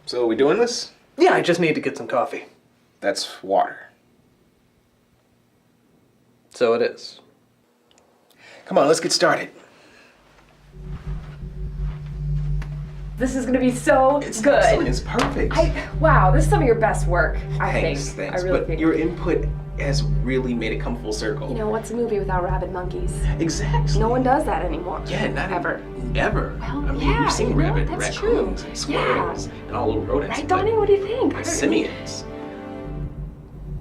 So are we doing this? Yeah, I just need to get some coffee. That's water. So it is. Come on, let's get started. This is gonna be so It's good. excellent. It's perfect. Wow, this is some of your best work, I Thanks. think. I really but think. your input has really made it come full circle. You know, what's a movie without rabid monkeys? Exactly. No one does that anymore. Yeah, not ever. Ever. Well, I mean, yeah, we've seen you know, rabbit that's raccoons true. and squirrels and all little rodents. Right, but Donnie? What do you think? simians.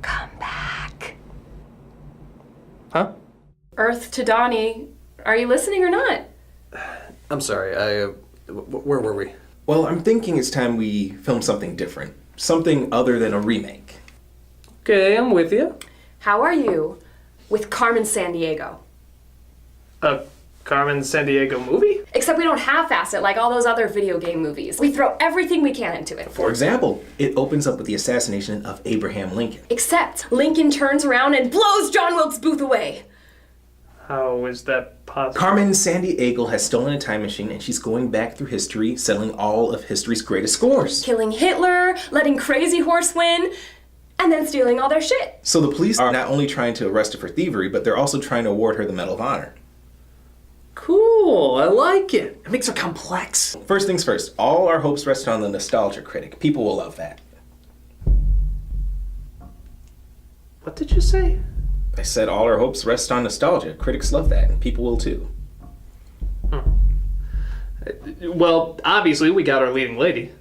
Come back. Huh? Earth to Donnie. Are you listening or not? I'm sorry, where were we? Well, I'm thinking it's time we film something different. Something other than a remake. Okay, I'm with you. How are you with Carmen Sandiego? A Carmen Sandiego movie? Except we don't half-ass it like all those other video game movies. We throw everything we can into it. For example, it opens up with the assassination of Abraham Lincoln. Except Lincoln turns around and blows John Wilkes Booth away. How is that possible? Carmen Sandiego has stolen a time machine and she's going back through history, settling all of history's greatest scores. Killing Hitler, letting Crazy Horse win, and then stealing all their shit. So the police are not only trying to arrest her for thievery, but they're also trying to award her the Medal of Honor. Cool, I like it. It makes her complex. First things first, all our hopes rest on the nostalgia critic. People will love that. What did you say? I said all our hopes rest on nostalgia. Critics love that, and people will too. Well, obviously we got our leading lady.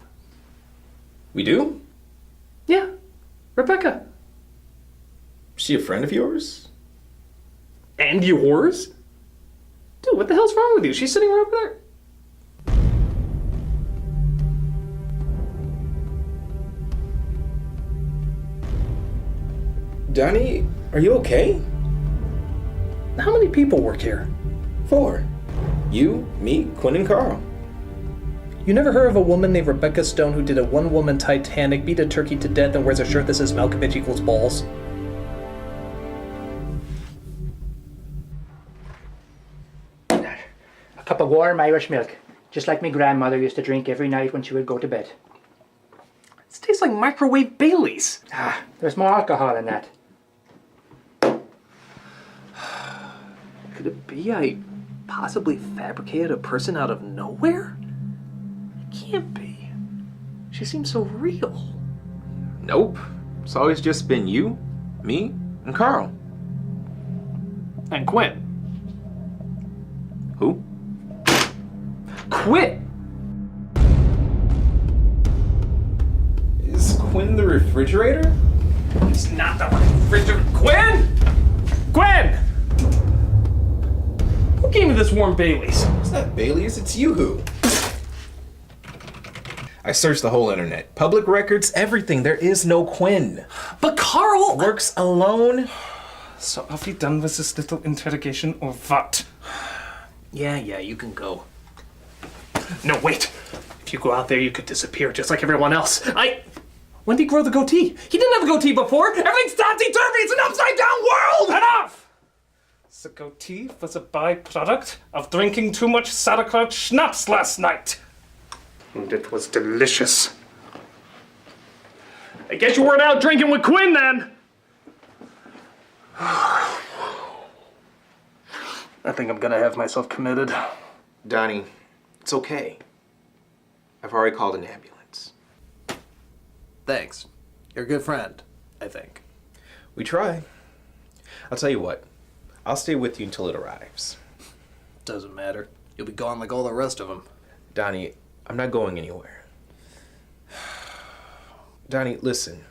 We do? Yeah, Rebecca. Is she a friend of yours? And yours? Dude, what the hell's wrong with you? She's sitting right over there. Donnie, are you okay? How many people work here? 4. You, me, Quinn, and Carl. You never heard of a woman named Rebecca Stone who did a one-woman Titanic, beat a turkey to death, and wears a shirt that says Malkovich equals balls? A cup of warm Irish milk, just like my grandmother used to drink every night when she would go to bed. This tastes like microwave Baileys. There's more alcohol in that. Could it be I possibly fabricated a person out of nowhere? It can't be. She seems so real. Nope. It's always just been you, me, and Carl. And Quinn. Who? Quit! Is Quinn the refrigerator? It's not the refrigerator. Quinn! Quinn! Who gave me this warm Baileys? It's not Bailey's, it's Yoo-Hoo. I searched the whole internet. Public records, everything. There is no Quinn. But Carl! Works alone. So are we done with this little interrogation or what? Yeah, you can go. No, wait. If you go out there, you could disappear just like everyone else. When did he grow the goatee? He didn't have a goatee before! Everything's topsy-turvy! It's an upside-down world! Enough! The goatee was a byproduct of drinking too much sauerkraut schnapps last night. And it was delicious. I guess you weren't out drinking with Quinn then! I think I'm gonna have myself committed. Donnie, it's okay. I've already called an ambulance. Thanks. You're a good friend, I think. We try. I'll tell you what. I'll stay with you until it arrives. Doesn't matter. You'll be gone like all the rest of them. Donnie, I'm not going anywhere. Donnie, listen.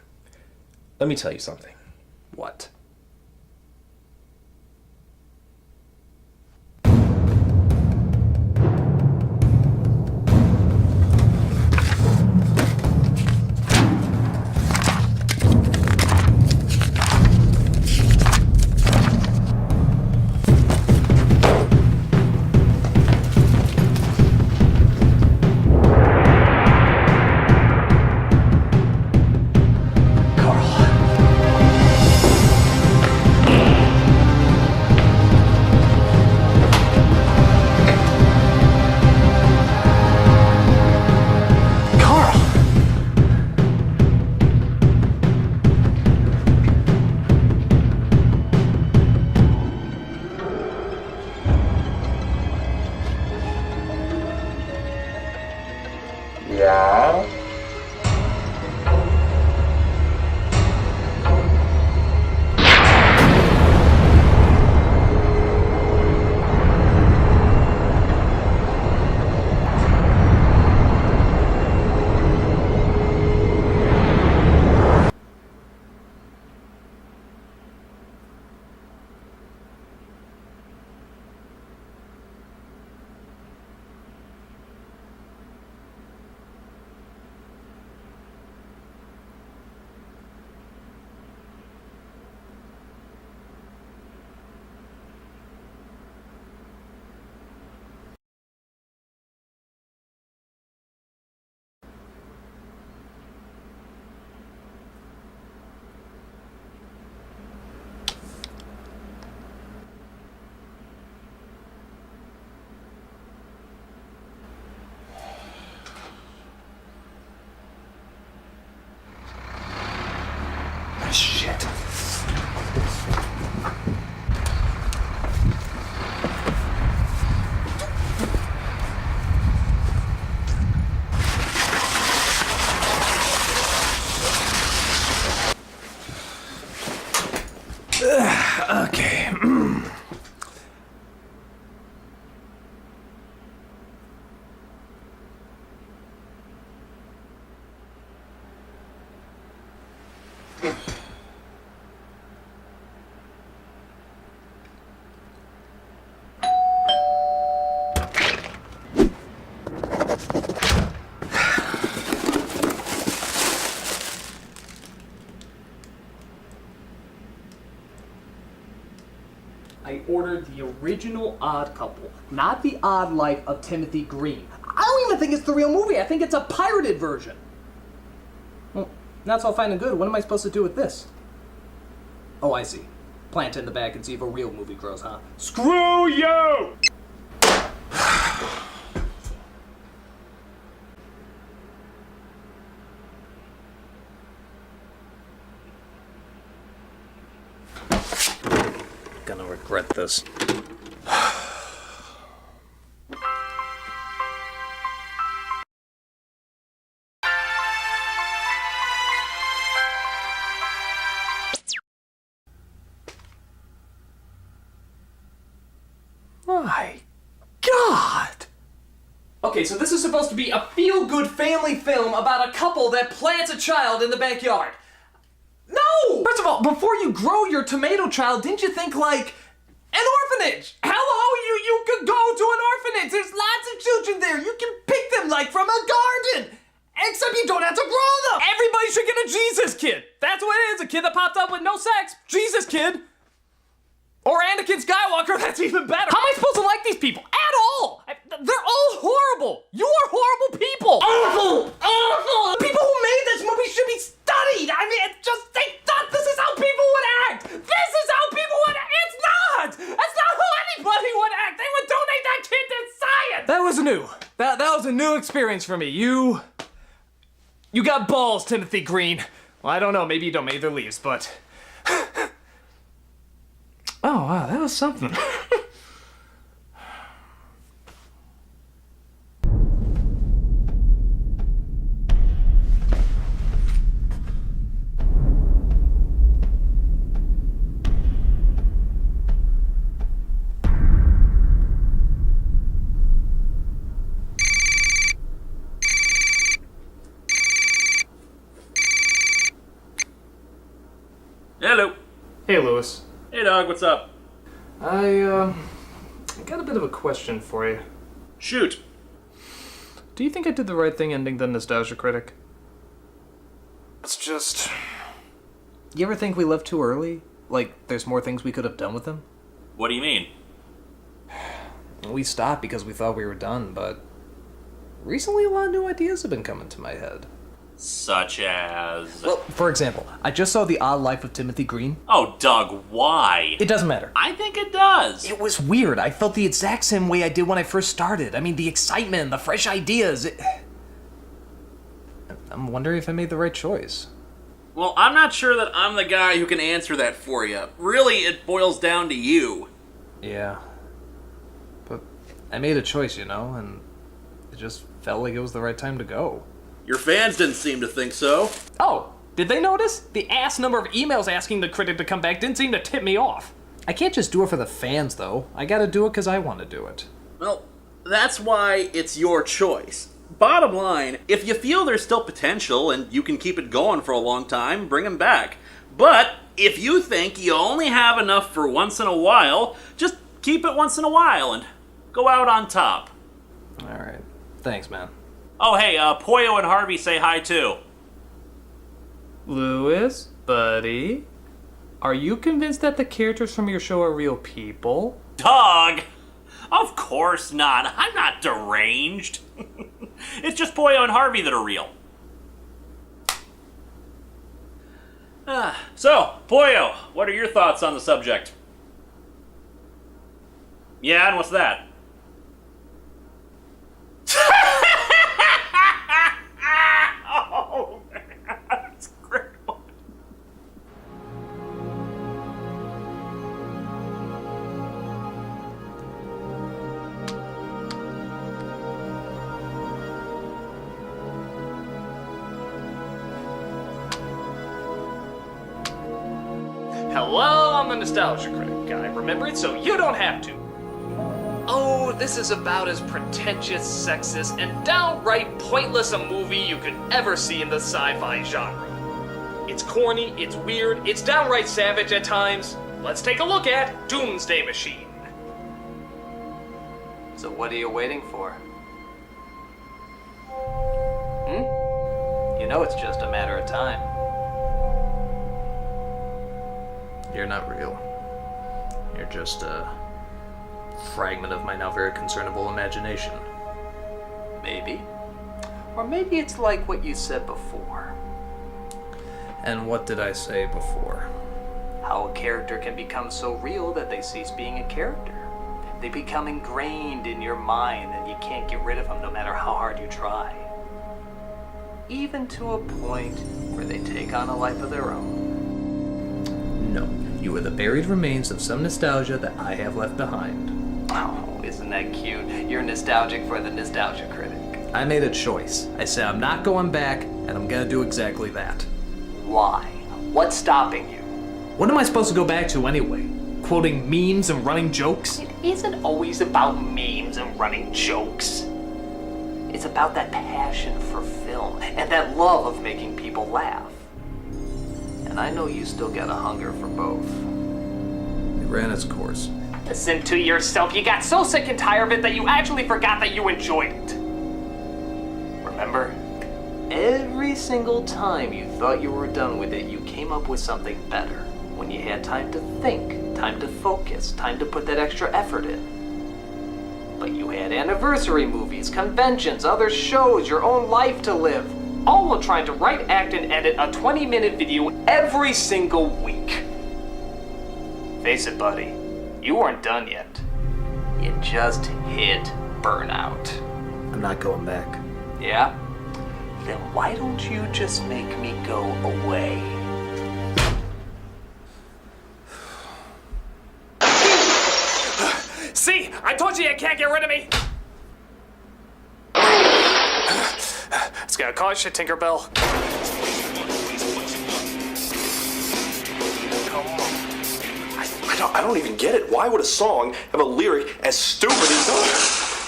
Let me tell you something. What? I ordered the original Odd Couple, not the Odd Life of Timothy Green. I don't even think it's the real movie. I think it's a pirated version. Well, that's all fine and good. What am I supposed to do with this? Oh, I see. Plant it in the bag and see if a real movie grows, huh? Screw you! Gonna regret this. My God! Okay, so this is supposed to be a feel-good family film about a couple that plants a child in the backyard. No! First of all, before you grow your tomato child, didn't you think, like, an orphanage? Hello, you could go to an orphanage. There's lots of children there. You can pick them, like, from a garden. Except you don't have to grow them. Everybody should get a Jesus kid. That's what it is, a kid that popped up with no sex. Jesus kid. Or Anakin Skywalker, that's even better. How am I supposed to like these people? At all! They're all horrible! You are horrible people! Awful! Awful! The people who made this movie should be studied! I mean, it's just, they thought this is how people would act! This is how people would act! It's not! That's not how anybody would act! They would donate that kid to science! That was new. That was a new experience for me. You got balls, Timothy Green. Well, I don't know, maybe you don't, maybe they're leaves, but... Oh, wow, that was something. Hello. Hey, Lewis. Hey, dog, what's up? I got a bit of a question for you. Shoot. Do you think I did the right thing ending The Nostalgia Critic? It's just... You ever think we left too early? Like, there's more things we could have done with them? What do you mean? We stopped because we thought we were done, but... Recently a lot of new ideas have been coming to my head. Such as... Well, for example, I just saw The Odd Life of Timothy Green. Oh, Doug, why? It doesn't matter. I think it does. It was weird. I felt the exact same way I did when I first started. I mean, the excitement, the fresh ideas. I'm wondering if I made the right choice. Well, I'm not sure that I'm the guy who can answer that for you. Really, it boils down to you. Yeah. But I made a choice, you know, and it just felt like it was the right time to go. Your fans didn't seem to think so. Oh, did they notice? The ass number of emails asking the critic to come back didn't seem to tip me off. I can't just do it for the fans, though. I gotta do it because I want to do it. Well, that's why it's your choice. Bottom line, if you feel there's still potential and you can keep it going for a long time, bring them back. But if you think you only have enough for once in a while, just keep it once in a while and go out on top. Alright. Thanks, man. Oh, hey, Poyo and Harvey say hi, too. Lewis, buddy, are you convinced that the characters from your show are real people? Doug! Of course not. I'm not deranged. It's just Poyo and Harvey that are real. So, Poyo, what are your thoughts on the subject? Yeah, and what's that? Oh, man, that's a great one. Hello, I'm the Nostalgia Critic guy. Remember it so you don't have to. Oh, this is about as pretentious, sexist, and downright pointless a movie you could ever see in the sci-fi genre. It's corny, it's weird, it's downright savage at times. Let's take a look at Doomsday Machine. So what are you waiting for? You know it's just a matter of time. You're not real. You're just a fragment of my now very concernable imagination. Maybe. Or maybe it's like what you said before. And what did I say before? How a character can become so real that they cease being a character. They become ingrained in your mind and you can't get rid of them no matter how hard you try. Even to a point where they take on a life of their own. No, you are the buried remains of some nostalgia that I have left behind. Oh, isn't that cute? You're nostalgic for the nostalgia critic. I made a choice. I said I'm not going back, and I'm gonna do exactly that. Why? What's stopping you? What am I supposed to go back to anyway? Quoting memes and running jokes? It isn't always about memes and running jokes. It's about that passion for film and that love of making people laugh. And I know you still got a hunger for both. It ran its course. Listen to yourself. You got so sick and tired of it that you actually forgot that you enjoyed it. Remember? Every single time you thought you were done with it, you came up with something better. When you had time to think, time to focus, time to put that extra effort in. But you had anniversary movies, conventions, other shows, your own life to live. All while trying to write, act, and edit a 20-minute video every single week. Face it, buddy. You weren't done yet. You just hit burnout. I'm not going back. Yeah? Then why don't you just make me go away? See? I told you can't get rid of me! It's gonna cost you, Tinkerbell. I don't even get it. Why would a song have a lyric as stupid as...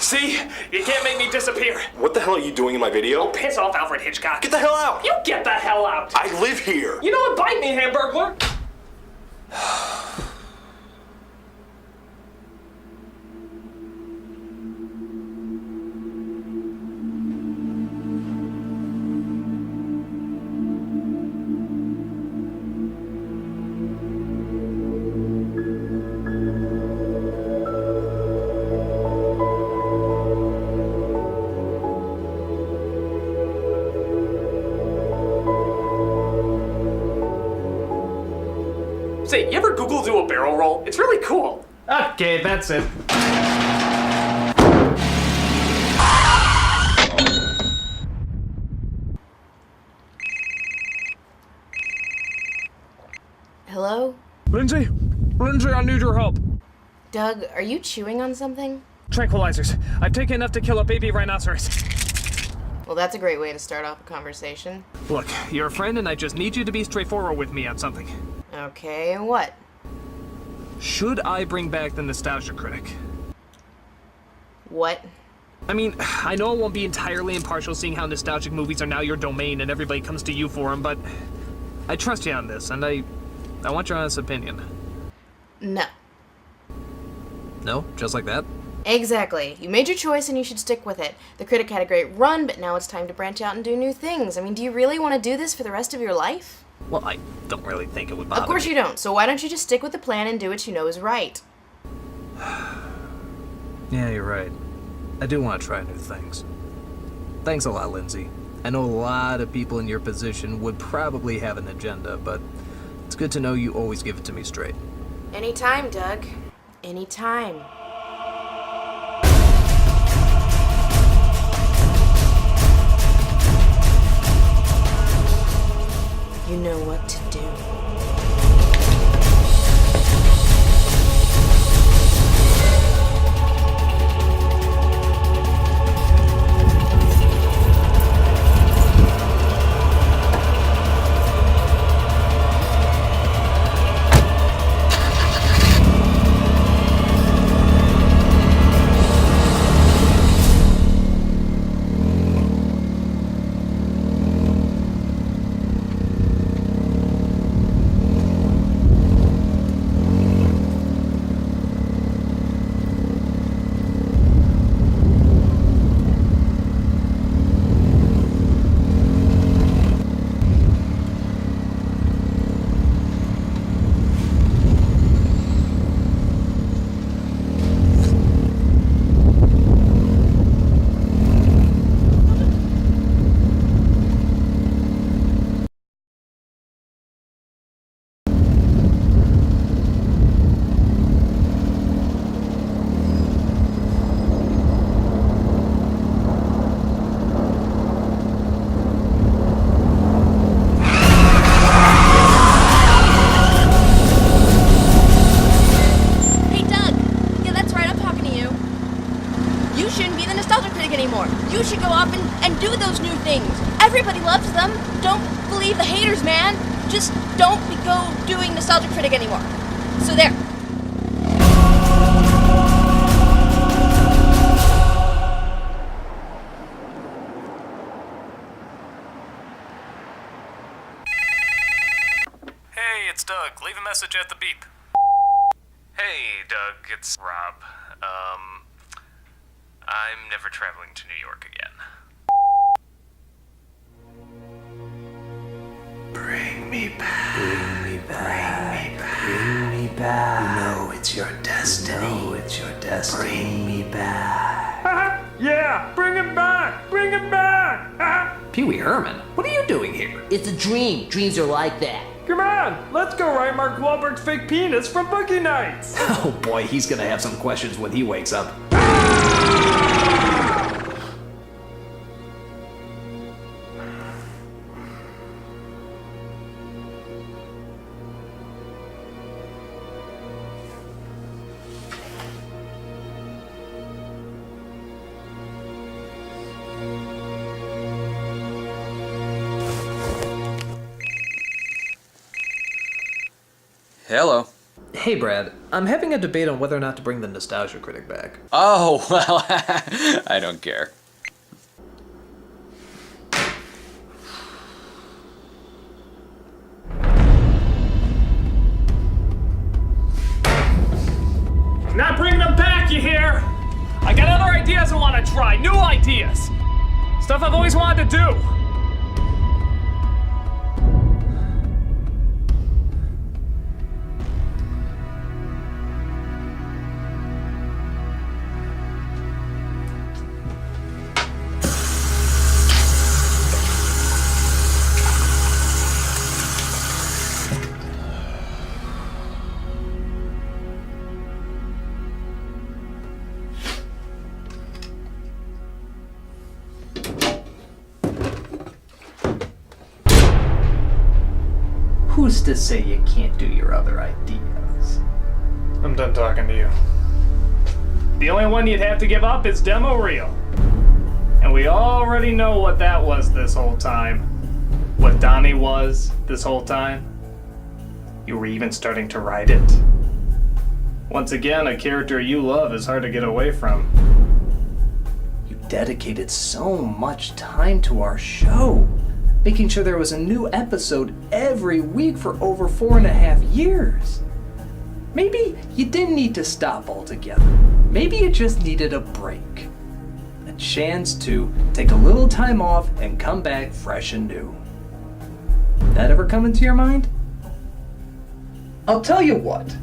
See? You can't make me disappear. What the hell are you doing in my video? Piss off, Alfred Hitchcock. Get the hell out! You get the hell out! I live here! You know what? Bite me, Hamburglar! Say, you ever Google do a barrel roll? It's really cool. Okay, that's it. Hello? Lindsay, I need your help. Doug, are you chewing on something? Tranquilizers. I've taken enough to kill a baby rhinoceros. Well, that's a great way to start off a conversation. Look, you're a friend and I just need you to be straightforward with me on something. Okay, and what? Should I bring back the Nostalgia Critic? What? I mean, I know I won't be entirely impartial seeing how nostalgic movies are now your domain and everybody comes to you for them, but I trust you on this and I want your honest opinion. No. No? Just like that? Exactly. You made your choice and you should stick with it. The Critic had a great run, but now it's time to branch out and do new things. I mean, do you really want to do this for the rest of your life? Well, I don't really think it would bother Of course me. you don't. So why don't you just stick with the plan and do what you know is right? Yeah, you're right. I do want to try new things. Thanks a lot, Lindsay. I know a lot of people in your position would probably have an agenda, but it's good to know you always give it to me straight. Anytime, Doug. Anytime. You know what to do. man. Just don't go doing Nostalgia Critic anymore. So there. Hey, it's Doug. Leave a message at the beep. Hey, Doug, it's Rob. I'm never traveling to New York again. Bring me back. Bring me back. Bring me back. Bring me back. No, it's your destiny. No, it's your destiny. Bring me back. Yeah, bring him back! Bring him back! Pee-wee Herman, what are you doing here? It's a dream. Dreams are like that. Come on, let's go write Mark Wahlberg's fake penis from Boogie Nights! Oh boy, he's gonna have some questions when he wakes up. Hello. Hey Brad, I'm having a debate on whether or not to bring the Nostalgia Critic back. Oh, well, I don't care. Not bringing them back, you hear? I got other ideas I want to try, new ideas! Stuff I've always wanted to do! Who's to say you can't do your other ideas? I'm done talking to you. The only one you'd have to give up is Demo Reel. And we already know what that was this whole time. What Donnie was this whole time. You were even starting to write it. Once again, a character you love is hard to get away from. You dedicated so much time to our show, making sure there was a new episode every week for over 4.5 years. Maybe you didn't need to stop altogether. Maybe you just needed a break. A chance to take a little time off and come back fresh and new. That ever come into your mind? I'll tell you what.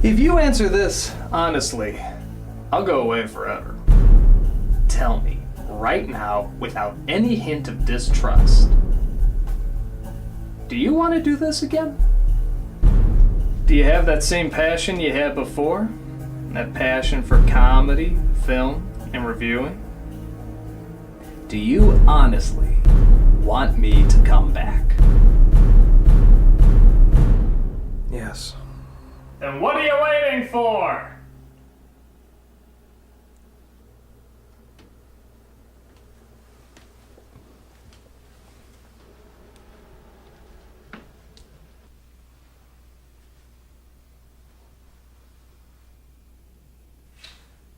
If you answer this honestly, I'll go away forever. Tell me, right now, without any hint of distrust, do you want to do this again? Do you have that same passion you had before? That passion for comedy, film, and reviewing? Do you honestly want me to come back? Yes. Then what are you waiting for?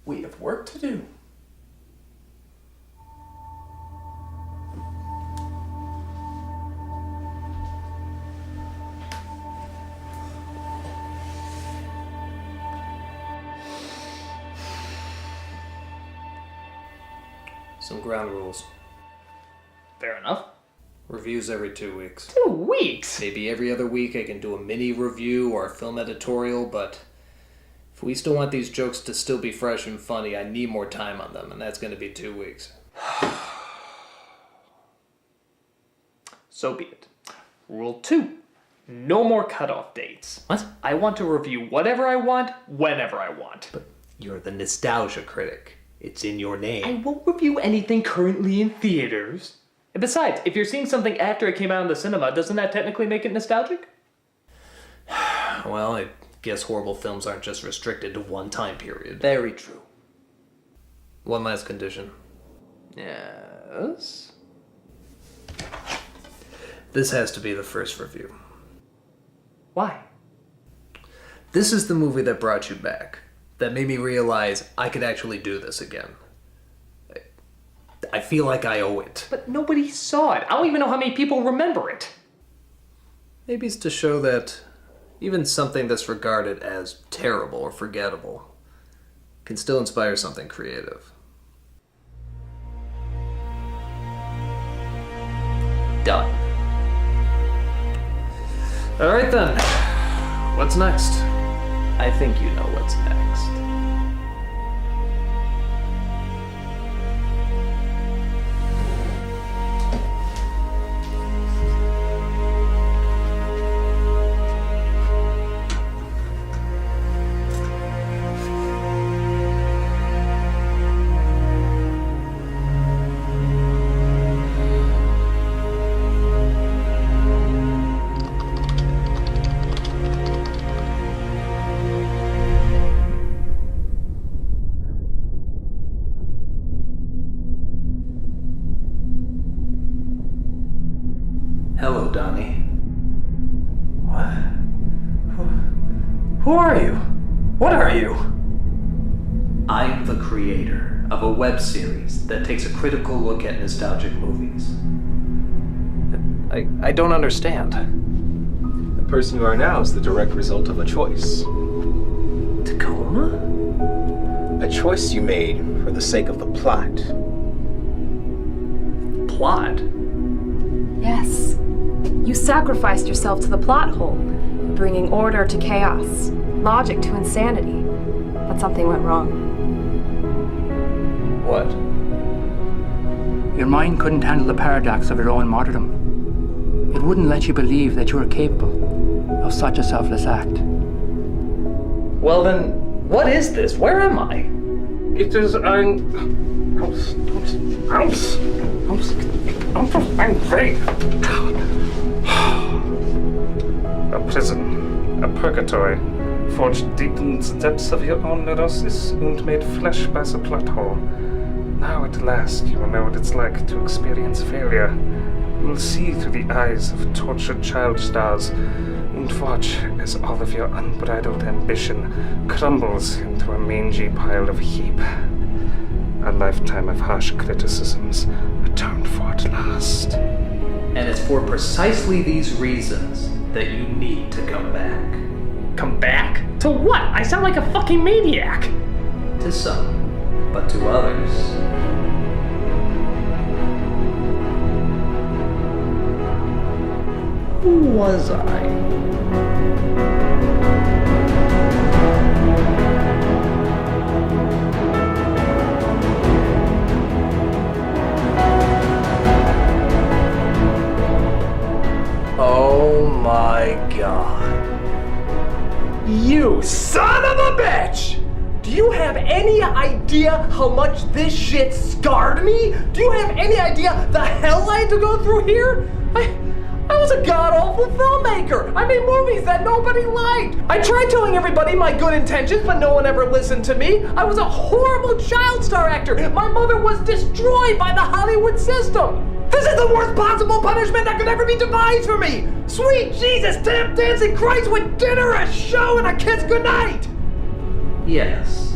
We have work to do. Some ground rules. Fair enough. Reviews every 2 weeks. 2 weeks? Maybe every other week I can do a mini review or a film editorial, but if we still want these jokes to still be fresh and funny, I need more time on them, and that's going to be 2 weeks. So be it. Rule 2. No more cutoff dates. What? I want to review whatever I want, whenever I want. But you're the Nostalgia Critic. It's in your name. I won't review anything currently in theaters. And besides, if you're seeing something after it came out in the cinema, doesn't that technically make it nostalgic? Well, I guess horrible films aren't just restricted to one time period. Very true. One last condition. Yes? This has to be the first review. Why? This is the movie that brought you back, that made me realize I could actually do this again. I feel like I owe it. But nobody saw it. I don't even know how many people remember it. Maybe it's to show that even something that's regarded as terrible or forgettable can still inspire something creative. Done. Alright then. What's next? I think you know what's next. Hello, Donnie. What? Who are you? What are you? I'm the creator of a web series that takes a critical look at nostalgic movies. I don't understand. The person you are now is the direct result of a choice. Tacoma? A choice you made for the sake of the plot. Plot? Yes. You sacrificed yourself to the plot hole, bringing order to chaos, logic to insanity. But something went wrong. What? Your mind couldn't handle the paradox of your own martyrdom. It wouldn't let you believe that you were capable of such a selfless act. Well then, what is this? Where am I? It is ein A prison, a purgatory, forged deep in the depths of your own neurosis and made flesh by the plot hole. Now at last you will know what it's like to experience failure. You will see through the eyes of tortured child stars and watch as all of your unbridled ambition crumbles into a mangy pile of heap. A lifetime of harsh criticisms atoned for at last. And it's for precisely these reasons that you need to come back. Come back? To what? I sound like a fucking maniac! To some, but to others. Who was I? Oh my god. You son of a bitch! Do you have any idea how much this shit scarred me? Do you have any idea the hell I had to go through here? I was a god-awful filmmaker. I made movies that nobody liked. I tried telling everybody my good intentions, but no one ever listened to me. I was a horrible child star actor. My mother was destroyed by the Hollywood system. This is the worst possible punishment that could ever be devised for me! Sweet Jesus, tap dancing Christ with dinner, a show, and a kiss goodnight! Yes.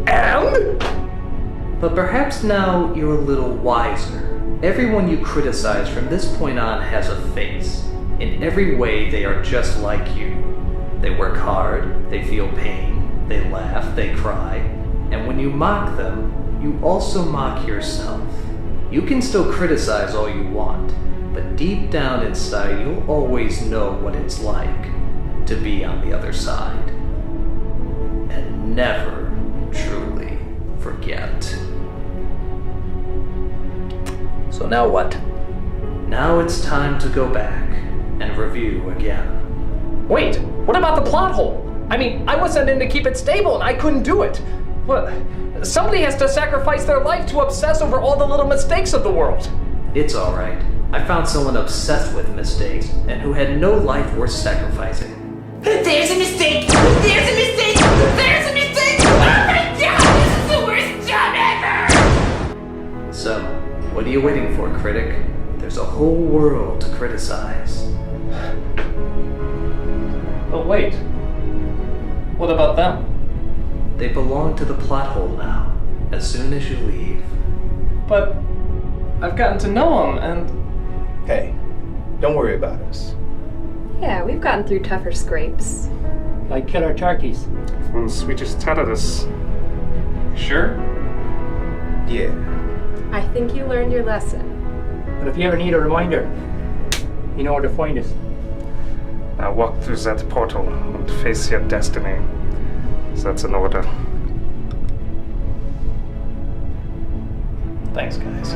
And? But perhaps now you're a little wiser. Everyone you criticize from this point on has a face. In every way, they are just like you. They work hard, they feel pain, they laugh, they cry, and when you mock them, you also mock yourself. You can still criticize all you want, but deep down inside, you'll always know what it's like to be on the other side. And never truly forget. So now what? Now it's time to go back and review again. Wait, what about the plot hole? I mean, I was sent in to keep it stable and I couldn't do it. What? Somebody has to sacrifice their life to obsess over all the little mistakes of the world. It's alright. I found someone obsessed with mistakes and who had no life worth sacrificing. There's a mistake! There's a mistake! There's a mistake! Oh my god, this is the worst job ever! So, what do are you waiting for, critic? There's a whole world to criticize. But wait. What about them? They belong to the plot hole now, as soon as you leave. But I've gotten to know them, and... Hey, don't worry about us. Yeah, we've gotten through tougher scrapes. Like killer turkeys. From Swedish terrorists. Sure? Yeah. I think you learned your lesson. But if you ever need a reminder, you know where to find us. Now walk through that portal and face your destiny. That's an order. Thanks, guys.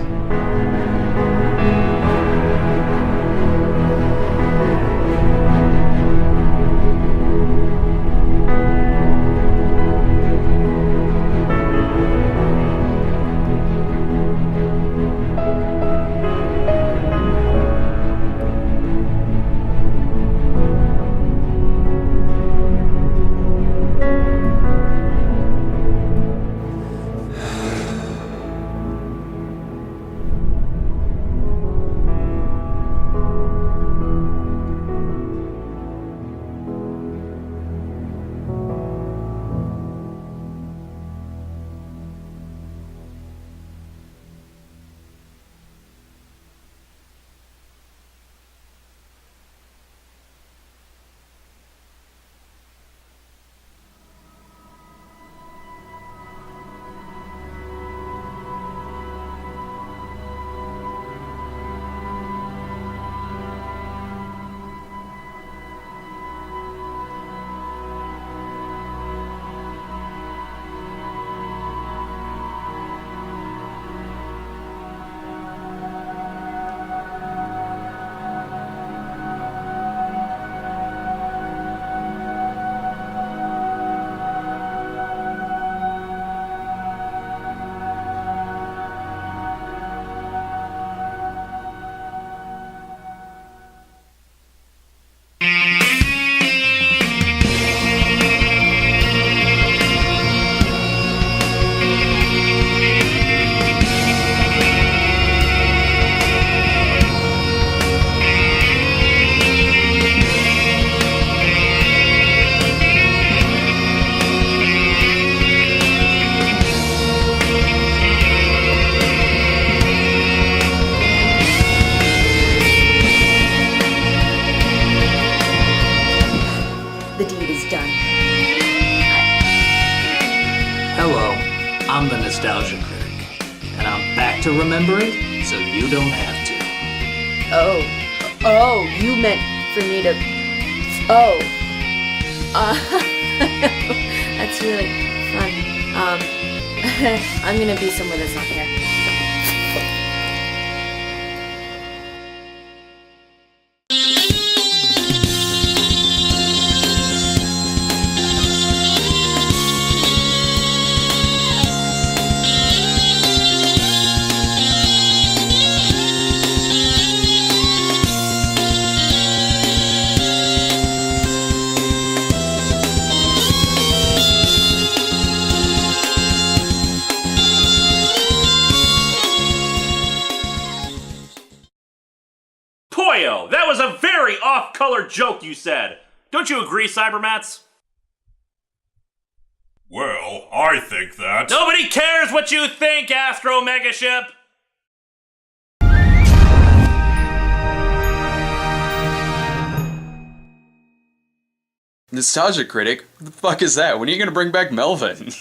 I'm the Nostalgia Critic, and I'm back to remember it so you don't have to. Oh, you meant for me to... Oh. That's really fun. I'm gonna be somewhere that's not here. Poyo, that was a very off-color joke you said. Don't you agree, Cybermats? Well, I think that... Nobody cares what you think, Astro Megaship! Nostalgia Critic? What the fuck is that? When are you gonna bring back Melvin?